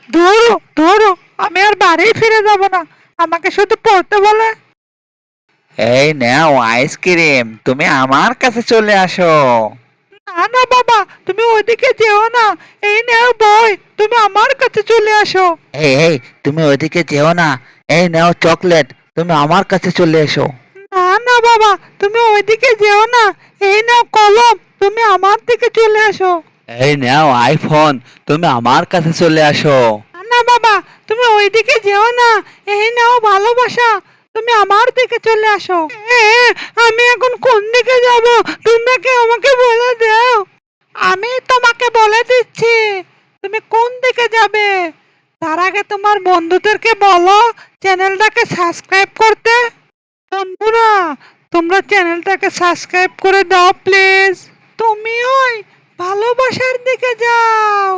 ধরো ধরো, আমি আর বাড়ি ফিরে যাব না, আমাকে শুধু পড়তে বলে। এই নাও আইসক্রিম, তুমি আমার কাছে চলে আসো। না না বাবা, তুমি ওইদিকে যেও না, এই নাও বই, তুমি আমার কাছে চলে আসো। এই এই, তুমি ওইদিকে যেও না। এই নাও চকলেট, তুমি আমার কাছে চলে এসো। না না বাবা, তুমি ওইদিকে যেও না, এই নাও কলম, তুমি আমার দিকে চলে আসো। এই নাও আইফোন, তুমি আমার কাছে চলে আসো। না না বাবা, তুমি ওইদিকে যেও না, এই নাও ভালোবাসা, তুমি আমার দিকে চলে আসো। এ, আমি এখন কোন দিকে যাব, তুমি কি আমাকে বলে দাও। আমি তোমাকে বলে দিচ্ছি তুমি কোন দিকে যাবে। তার আগে তোমার বন্ধুদেরকে বলো চ্যানেলটাকে সাবস্ক্রাইব করতে। বন্ধুরা, তোমরা চ্যানেলটাকে সাবস্ক্রাইব করে দাও প্লিজ। তুমি ওই ভালোবাসার দিকে যাও।